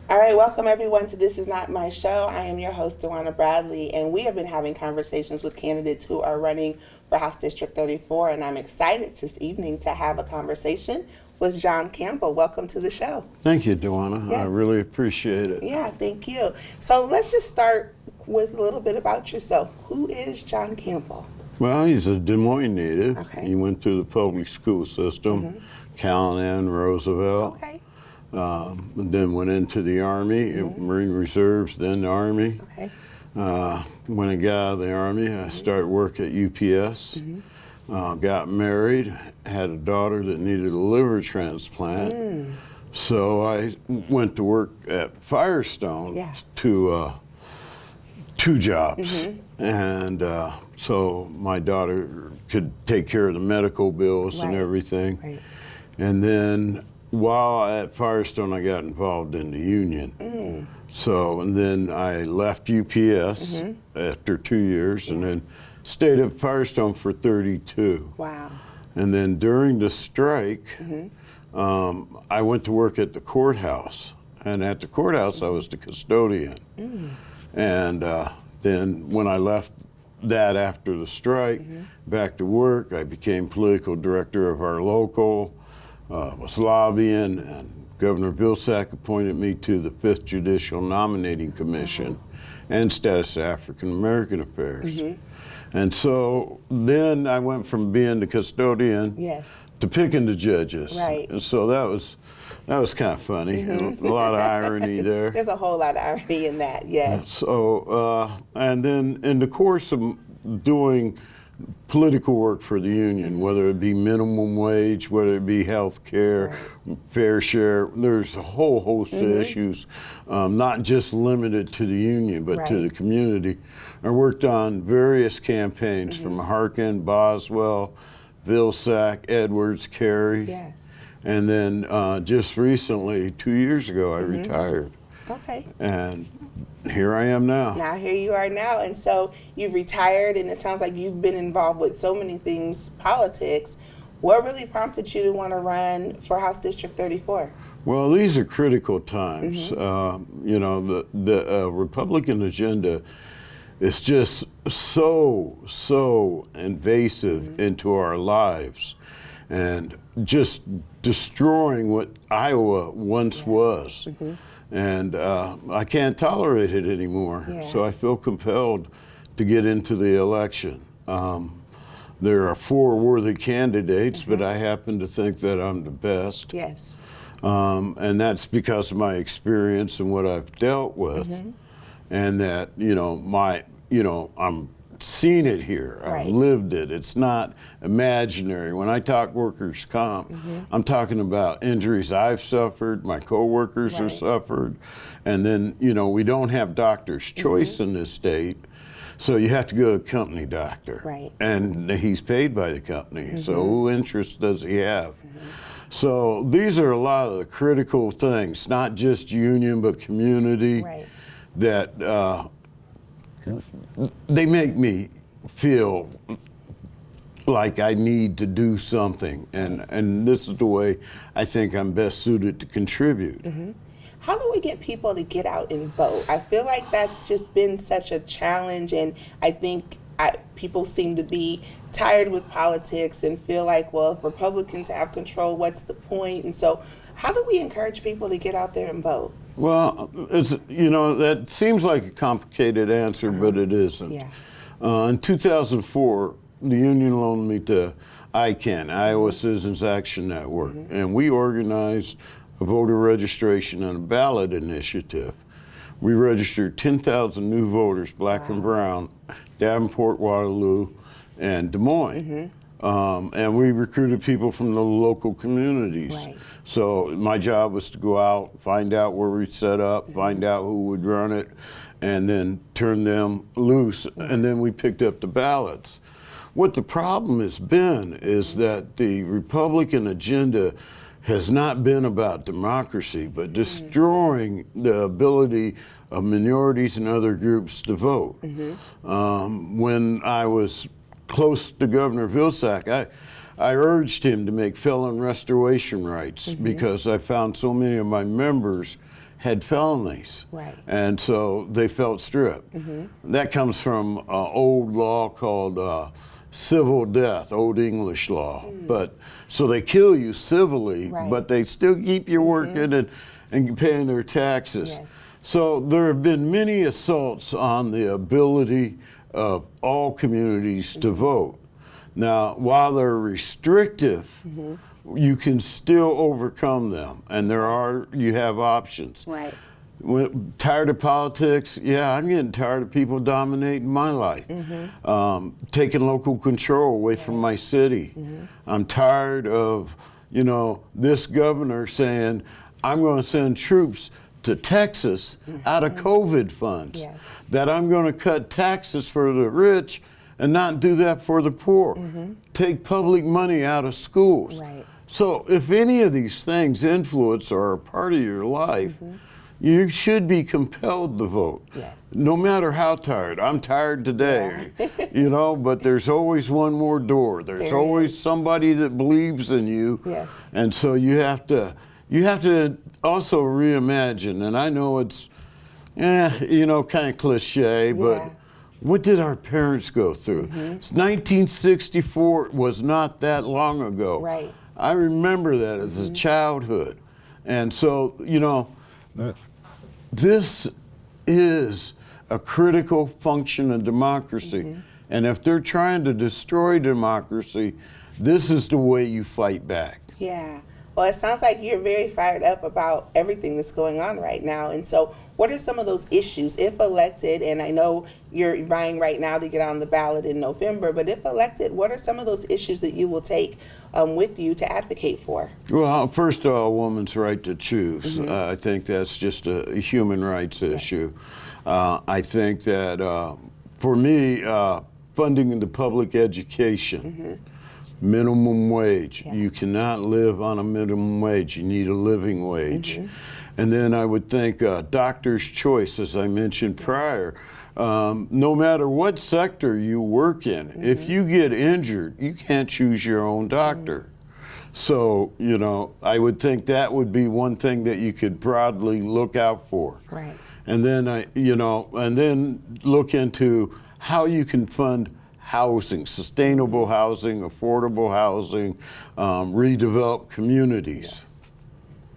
All right, welcome everyone to This Is Not My Show. I am your host, Dwana Bradley, and we have been having conversations with candidates who are running for House District 34, and I'm excited this evening to have a conversation with John Campbell. Welcome to the show. Thank you, Dwana. Yes. I really appreciate it. Yeah, thank you. So let's just start with a little bit about yourself. Who is John Campbell? Well, he's a Des Moines native. Okay. He went through the public school system, Callahan, Roosevelt. Okay. Then went into the Army, Marine Reserves, then the Army. Okay. When I got out of the Army, I started work at UPS. Got married, had a daughter that needed a liver transplant. So I went to work at Firestone to 2 jobs. And so my daughter could take care of the medical bills and everything. Right. And then while at Firestone, I got involved in the union. So, and then I left UPS after 2 years and then stayed at Firestone for 32. Wow. And then during the strike, I went to work at the courthouse. And at the courthouse, I was the custodian. And then when I left that after the strike, back to work, I became political director of our local, was lobbying, and Governor Vilsack appointed me to the 5th Judicial Nominating Commission and Status of African American Affairs. And so then I went from being the custodian to picking the judges. Right. And so that was kind of funny, and a lot of irony there. There's a whole lot of irony in that, yes. So, and then in the course of doing political work for the union, whether it be minimum wage, whether it be health care, fair share, there's a whole host of issues, not just limited to the union, but to the community. I worked on various campaigns from Harkin, Boswell, Vilsack, Edwards, Carey. Yes. And then just recently, 2 years ago, I retired. Okay. And here I am now. Now here you are now, and so you've retired, and it sounds like you've been involved with so many things, politics. What really prompted you to want to run for House District 34? Well, these are critical times. You know, the Republican agenda is just so invasive into our lives, and just destroying what Iowa once was. And I can't tolerate it anymore. So I feel compelled to get into the election. There are 4 worthy candidates, but I happen to think that I'm the best. Yes. And that's because of my experience and what I've dealt with. And that, I'm seen it here. I've lived it. It's not imaginary. When I talk workers' comp, I'm talking about injuries I've suffered, my coworkers have suffered, and then, we don't have doctor's choice in this state, so you have to go to a company doctor. Right. And he's paid by the company, so who interest does he have? So these are a lot of the critical things, not just union, but community, that they make me feel like I need to do something, and this is the way I think I'm best suited to contribute. How do we get people to get out and vote? I feel like that's just been such a challenge, and I think people seem to be tired with politics and feel like, well, if Republicans have control, what's the point? And so how do we encourage people to get out there and vote? Well, that seems like a complicated answer, but it isn't. In 2004, the union loaned me to ICANN, Iowa Citizens Action Network, and we organized a voter registration and a ballot initiative. We registered 10,000 new voters, black and brown, Davenport, Waterloo, and Des Moines. And we recruited people from the local communities. So my job was to go out, find out where we set up, find out who would run it, and then turn them loose, and then we picked up the ballots. What the problem has been is that the Republican agenda has not been about democracy, but destroying the ability of minorities and other groups to vote. When I was close to Governor Vilsack, I urged him to make felon restoration rights because I found so many of my members had felonies. Right. And so they felt stripped. That comes from old law called civil death, Old English law. But so they kill you civilly, Right. but they still keep you working and paying their taxes. Yes. So there have been many assaults on the ability of all communities to vote. Now, while they're restrictive, you can still overcome them, and you have options. Right. Tired of politics? Yeah, I'm getting tired of people dominating my life. Taking local control away from my city. I'm tired of, this governor saying, I'm going to send troops to Texas out of COVID funds. Yes. That I'm going to cut taxes for the rich and not do that for the poor. Take public money out of schools. Right. So if any of these things influence or are part of your life, you should be compelled to vote. Yes. No matter how tired. I'm tired today, but there's always one more door. There's always somebody that believes in you. Yes. And so you have to also reimagine. And I know it's, kind of cliche, but what did our parents go through? 1964 was not that long ago. Right. I remember that as a childhood. And so, this is a critical function of democracy. And if they're trying to destroy democracy, this is the way you fight back. Yeah. Well, it sounds like you're very fired up about everything that's going on right now. And so what are some of those issues, if elected, and I know you're vying right now to get on the ballot in November, but if elected, what are some of those issues that you will take with you to advocate for? Well, first of all, a woman's right to choose. I think that's just a human rights issue. I think that for me, funding the public education, minimum wage. Yes. You cannot live on a minimum wage. You need a living wage. And then I would think doctor's choice, as I mentioned prior. No matter what sector you work in, if you get injured, you can't choose your own doctor. So, I would think that would be one thing that you could broadly look out for. Right. And then, and then look into how you can fund housing, sustainable housing, affordable housing, redevelop communities.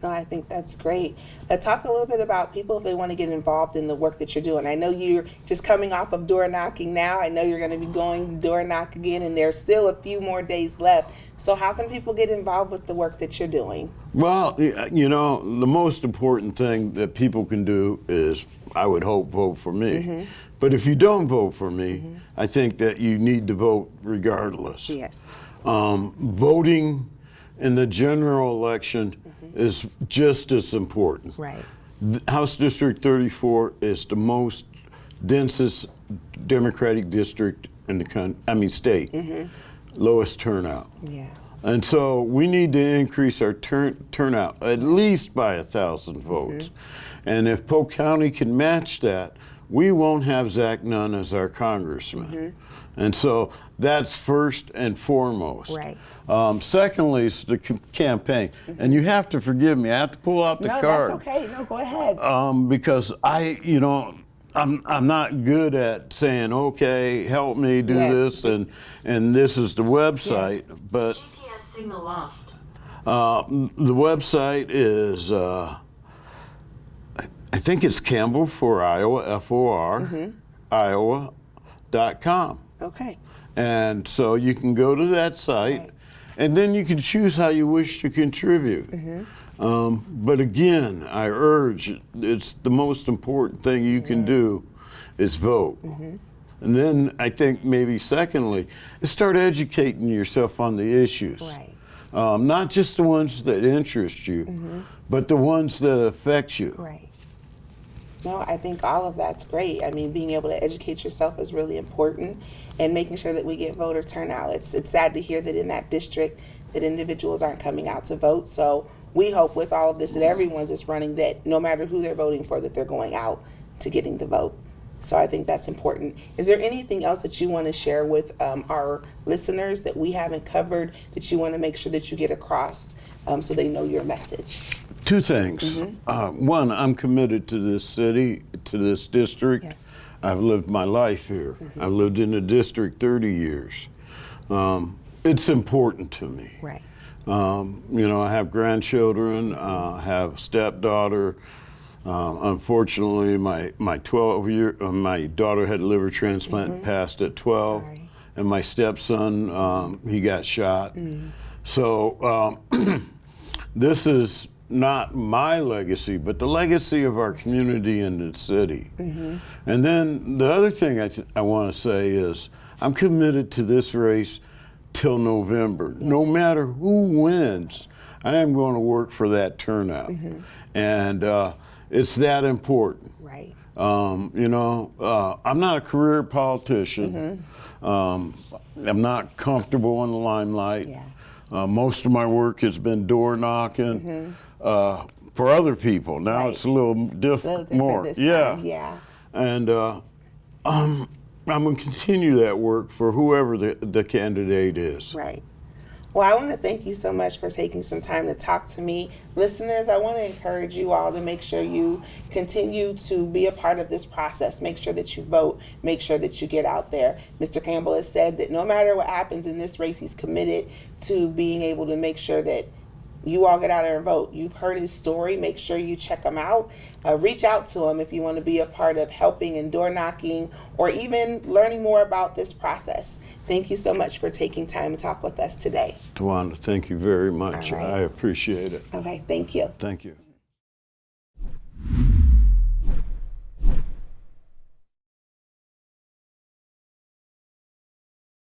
No, I think that's great. Talk a little bit about people if they want to get involved in the work that you're doing. I know you're just coming off of door knocking now. I know you're going to be going door knock again, and there's still a few more days left. So how can people get involved with the work that you're doing? Well, the most important thing that people can do is, I would hope, vote for me. But if you don't vote for me, I think that you need to vote regardless. Yes. Voting in the general election is just as important. Right. House District 34 is the most densest Democratic district in the state. Lowest turnout. Yeah. And so we need to increase our turnout at least by 1,000 votes. And if Polk County can match that, we won't have Zach Nunn as our congressman. And so that's first and foremost. Right. Secondly, is the campaign. And you have to forgive me, I have to pull out the card. No, that's okay. No, go ahead. Because I'm not good at saying, okay, help me do this, and this is the website. But GPS signal lost. the website is, I think it's Campbell for Iowa, F-O-R, Iowa.com. Okay. And so you can go to that site, and then you can choose how you wish to contribute. But again, I urge, it's the most important thing you can do is vote. And then I think maybe secondly, is start educating yourself on the issues. Right. Not just the ones that interest you, but the ones that affect you. Right. No, I think all of that's great. I mean, being able to educate yourself is really important, and making sure that we get voter turnout. It's sad to hear that in that district that individuals aren't coming out to vote. So we hope with all of this that everyone's just running, that no matter who they're voting for, that they're going out to getting the vote. So I think that's important. Is there anything else that you want to share with our listeners that we haven't covered that you want to make sure that you get across so they know your message? Two things. One, I'm committed to this city, to this district. Yes. I've lived my life here. I've lived in the district 30 years. It's important to me. Right. You know, I have grandchildren, I have a stepdaughter. Unfortunately, my daughter had a liver transplant and passed at 12. Sorry. And my stepson, he got shot. So this is not my legacy, but the legacy of our community and the city. And then the other thing I want to say is I'm committed to this race till November. No matter who wins, I am going to work for that turnout. And it's that important. Right. You know, I'm not a career politician. I'm not comfortable in the limelight. Yeah. Most of my work has been door knocking for other people. Now it's a little different more. This Yeah. time. Yeah. And I'm going to continue that work for whoever the candidate is. Right. Well, I want to thank you so much for taking some time to talk to me. Listeners, I want to encourage you all to make sure you continue to be a part of this process. Make sure that you vote. Make sure that you get out there. Mr. Campbell has said that no matter what happens in this race, he's committed to being able to make sure that you all get out there and vote. You've heard his story. Make sure you check him out. Reach out to him if you want to be a part of helping and door knocking or even learning more about this process. Thank you so much for taking time to talk with us today. Dwana, thank you very much. All right. I appreciate it. Okay, thank you. Thank you.